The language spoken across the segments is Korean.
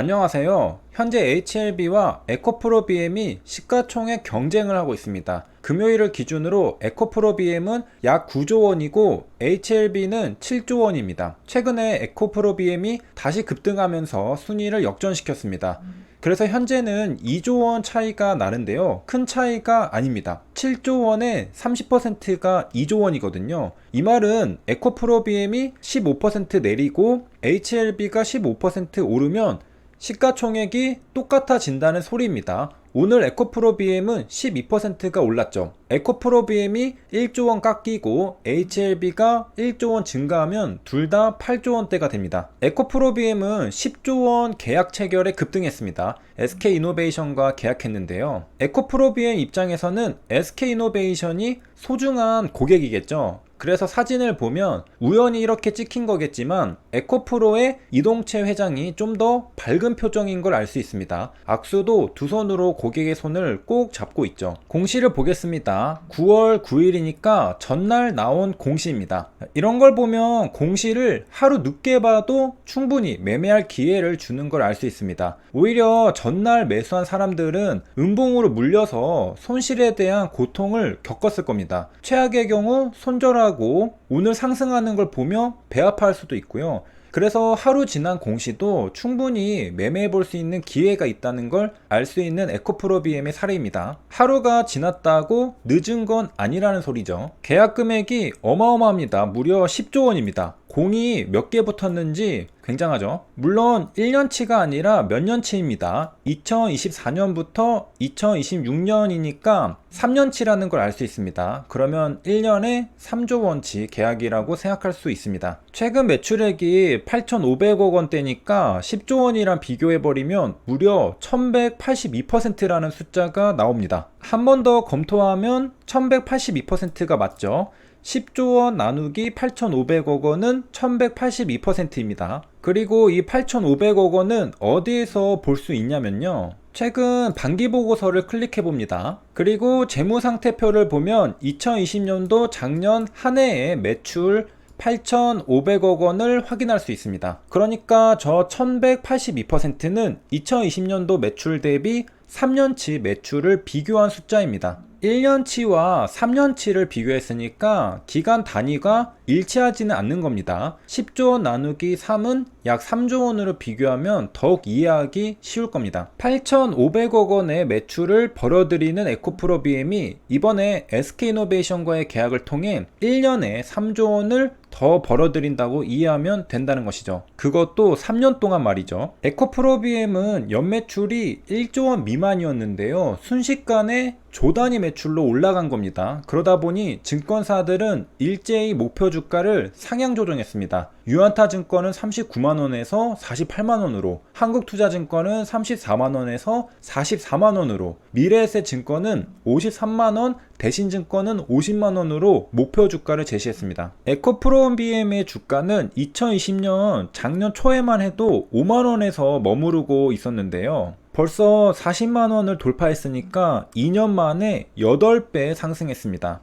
안녕하세요. 현재 HLB와 에코프로 BM이 시가총액 경쟁을 하고 있습니다. 금요일을 기준으로 에코프로 BM은 약 9조 원이고 HLB는 7조 원입니다. 최근에 에코프로 BM이 다시 급등하면서 순위를 역전시켰습니다. 그래서 현재는 2조 원 차이가 나는데요. 큰 차이가 아닙니다. 7조 원의 30%가 2조 원이거든요. 이 말은 에코프로 BM이 15% 내리고 HLB가 15% 오르면 시가총액이 똑같아진다는 소리입니다. 오늘 에코프로 BM은 12%가 올랐죠. 에코프로 BM이 1조 원 깎이고 HLB가 1조 원 증가하면 둘 다 8조 원대가 됩니다. 에코프로 BM은 10조 원 계약 체결에 급등했습니다. SK이노베이션과 계약했는데요. 에코프로 BM 입장에서는 SK이노베이션이 소중한 고객이겠죠. 그래서 사진을 보면 우연히 이렇게 찍힌 거겠지만 에코프로의 이동채 회장이 좀 더 밝은 표정인 걸 알 수 있습니다. 악수도 두 손으로 고객의 손을 꼭 잡고 있죠. 공시를 보겠습니다. 9월 9일이니까 전날 나온 공시입니다. 이런 걸 보면 공시를 하루 늦게 봐도 충분히 매매할 기회를 주는 걸 알 수 있습니다. 오히려 전날 매수한 사람들은 음봉으로 물려서 손실에 대한 고통을 겪었을 겁니다. 최악의 경우 손절하고 오늘 상승하는 걸 보며 배합할 수도 있고요. 그래서 하루 지난 공시도 충분히 매매해 볼 수 있는 기회가 있다는 걸 알 수 있는 에코프로 BM의 사례입니다. 하루가 지났다고 늦은 건 아니라는 소리죠. 계약 금액이 어마어마합니다. 무려 10조 원입니다. 공이 몇 개 붙었는지 굉장하죠. 물론 1년치가 아니라 몇 년치입니다. 2024년부터 2026년이니까 3년치라는 걸 알 수 있습니다. 그러면 1년에 3조 원치 계약이라고 생각할 수 있습니다. 최근 매출액이 8,500억 원대니까 10조 원이랑 비교해버리면 무려 1182%라는 숫자가 나옵니다. 한 번 더 검토하면 1182%가 맞죠. 10조 원 나누기 8,500억 원은 1182%입니다. 그리고 이 8,500억 원은 어디에서 볼 수 있냐면요. 최근 반기보고서를 클릭해 봅니다. 그리고 재무상태표를 보면 2020년도 작년 한 해의 매출 8,500억 원을 확인할 수 있습니다. 그러니까 저 1182%는 2020년도 매출 대비 3년치 매출을 비교한 숫자입니다. 1년치와 3년치를 비교했으니까 기간 단위가 일치하지는 않는 겁니다. 10조 원 나누기 3은 약 3조 원으로 비교하면 더욱 이해하기 쉬울 겁니다. 8,500억 원의 매출을 벌어들이는 에코프로 BM이 이번에 SK이노베이션과의 계약을 통해 1년에 3조 원을 더 벌어들인다고 이해하면 된다는 것이죠. 그것도 3년 동안 말이죠. 에코프로 BM은 연매출이 1조 원 미만이었는데요. 순식간에 조 단위 매출로 올라간 겁니다. 그러다 보니 증권사들은 일제히 목표 주가를 상향 조정했습니다. 유안타증권은 39만원에서 48만원으로, 한국투자증권은 34만원에서 44만원으로, 미래에셋증권은 53만원, 대신증권은 50만원으로 목표 주가를 제시했습니다. 에코프로 BM의 주가는 2020년 작년 초에만 해도 5만원에서 머무르고 있었는데요. 벌써 40만원을 돌파했으니까 2년 만에 8배 상승했습니다.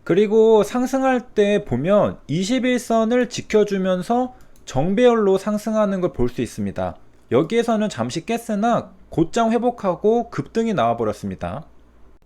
그리고 상승할 때 보면 21선을 지켜주면서 정배열로 상승하는 걸 볼 수 있습니다. 여기에서는 잠시 깼으나 곧장 회복하고 급등이 나와버렸습니다.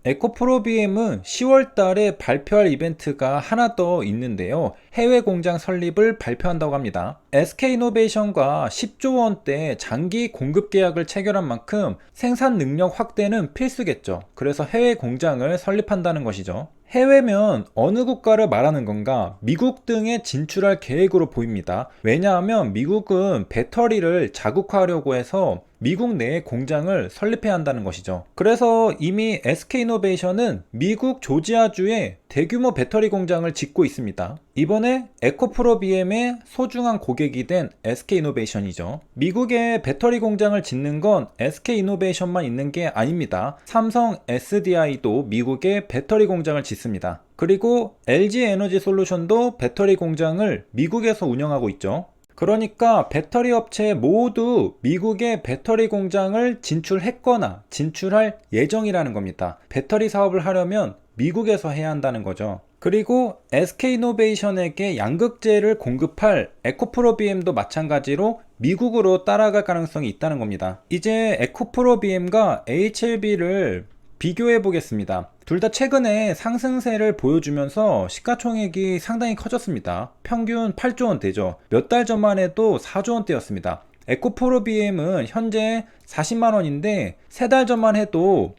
에코프로 BM은 10월 달에 발표할 이벤트가 하나 더 있는데요. 해외 공장 설립을 발표한다고 합니다. SK이노베이션과 10조 원대 장기 공급 계약을 체결한 만큼 생산 능력 확대는 필수겠죠. 그래서 해외 공장을 설립한다는 것이죠. 해외면 어느 국가를 말하는 건가? 미국 등에 진출할 계획으로 보입니다. 왜냐하면 미국은 배터리를 자국화하려고 해서 미국 내에 공장을 설립해야 한다는 것이죠. 그래서 이미 SK이노베이션은 미국 조지아주에 대규모 배터리 공장을 짓고 있습니다. 이번에 에코프로 BM의 소중한 고객이 된 SK이노베이션이죠. 미국에 배터리 공장을 짓는 건 SK이노베이션만 있는 게 아닙니다. 삼성 SDI도 미국에 배터리 공장을 짓습니다. 그리고 LG에너지솔루션도 배터리 공장을 미국에서 운영하고 있죠. 그러니까 배터리 업체 모두 미국에 배터리 공장을 진출했거나 진출할 예정이라는 겁니다. 배터리 사업을 하려면 미국에서 해야 한다는 거죠. 그리고 SK이노베이션에게 양극재를 공급할 에코프로비엠도 마찬가지로 미국으로 따라갈 가능성이 있다는 겁니다. 이제 에코프로비엠과 HLB를 비교해 보겠습니다. 둘 다 최근에 상승세를 보여주면서 시가총액이 상당히 커졌습니다. 평균 8조 원대죠. 몇 달 전만 해도 4조 원대였습니다. 에코프로비엠은 현재 40만 원인데 3달 전만 해도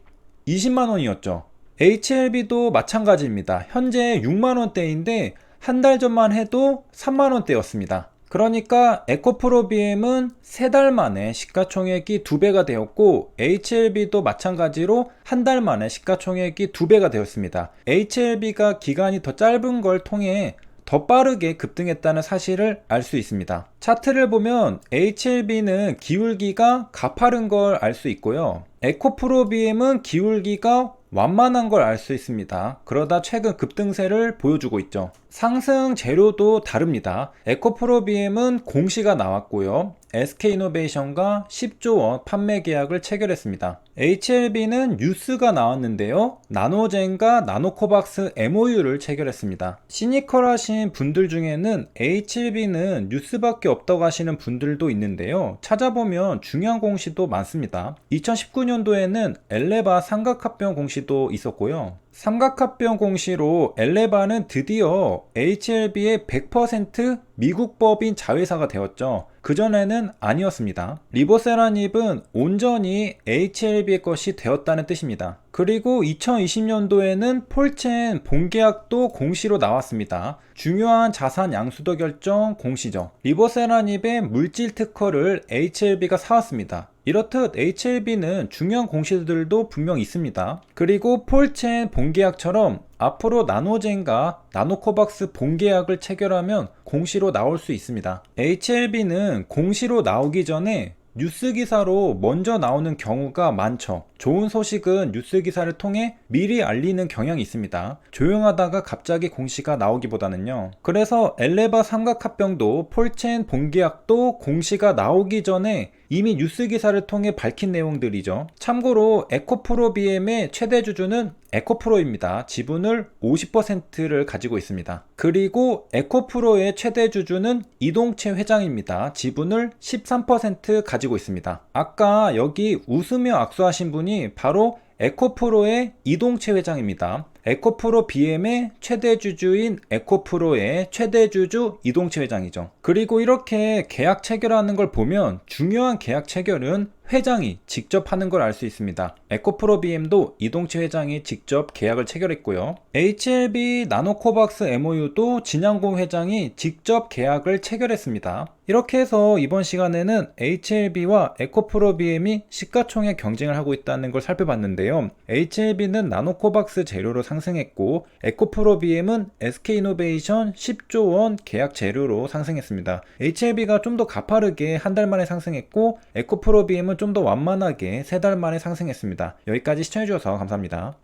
20만 원이었죠. HLB도 마찬가지입니다. 현재 6만 원대인데 한 달 전만 해도 3만 원대였습니다. 그러니까 에코프로비엠은 3달 만에 시가총액이 2배가 되었고 HLB도 마찬가지로 한 달 만에 시가총액이 2배가 되었습니다. HLB가 기간이 더 짧은 걸 통해 더 빠르게 급등했다는 사실을 알 수 있습니다. 차트를 보면 HLB는 기울기가 가파른 걸 알 수 있고요. 에코프로비엠은 기울기가 완만한 걸 알 수 있습니다. 그러다 최근 급등세를 보여주고 있죠. 상승 재료도 다릅니다. 에코프로비엠은 공시가 나왔고요. SK이노베이션과 10조 원 판매 계약을 체결했습니다. HLB는 뉴스가 나왔는데요. 나노젠과 나노코박스 MOU를 체결했습니다. 시니컬하신 분들 중에는 HLB는 뉴스밖에 없다고 하시는 분들도 있는데요. 찾아보면 중요한 공시도 많습니다. 2019년도에는 엘레바 삼각합병 공시도 있었고요. 삼각합병 공시로 엘레바는 드디어 HLB의 100% 미국 법인 자회사가 되었죠. 그전에는 아니었습니다. 리보세라닙은 온전히 HLB의 것이 되었다는 뜻입니다. 그리고 2020년도에는 폴첸 본계약도 공시로 나왔습니다. 중요한 자산 양수도 결정 공시죠. 리보세라닙의 물질 특허를 HLB가 사왔습니다. 이렇듯 HLB는 중요한 공시들도 분명 있습니다. 그리고 폴첸 본계약처럼 앞으로 나노젠과 나노코박스 본계약을 체결하면 공시로 나올 수 있습니다. HLB는 공시로 나오기 전에 뉴스 기사로 먼저 나오는 경우가 많죠. 좋은 소식은 뉴스 기사를 통해 미리 알리는 경향이 있습니다. 조용하다가 갑자기 공시가 나오기보다는요. 그래서 엘레바 삼각합병도 폴첸 본계약도 공시가 나오기 전에 이미 뉴스 기사를 통해 밝힌 내용들이죠. 참고로 에코프로비엠의 최대 주주는 에코프로입니다. 지분을 50%를 가지고 있습니다. 그리고 에코프로의 최대 주주는 이동채 회장입니다. 지분을 13% 가지고 있습니다. 아까 여기 웃으며 악수하신 분이 바로 에코프로의 이동채 회장입니다. 에코프로 BM의 최대 주주인 에코프로의 최대 주주 이동채 회장이죠. 그리고 이렇게 계약 체결하는 걸 보면 중요한 계약 체결은 회장이 직접 하는 걸 알 수 있습니다. 에코프로 BM도 이동채 회장이 직접 계약을 체결했고요. HLB 나노코박스 MOU도 진양공 회장이 직접 계약을 체결했습니다. 이렇게 해서 이번 시간에는 HLB와 에코프로 BM이 시가총액 경쟁을 하고 있다는 걸 살펴봤는데요. HLB는 나노코박스 재료로 상승했고 에코프로 BM은 SK이노베이션 10조 원 계약 재료로 상승했습니다. HLB가 좀 더 가파르게 한 달 만에 상승했고 에코프로 BM은 좀 더 완만하게 3달 만에 상승했습니다. 여기까지 시청해주셔서 감사합니다.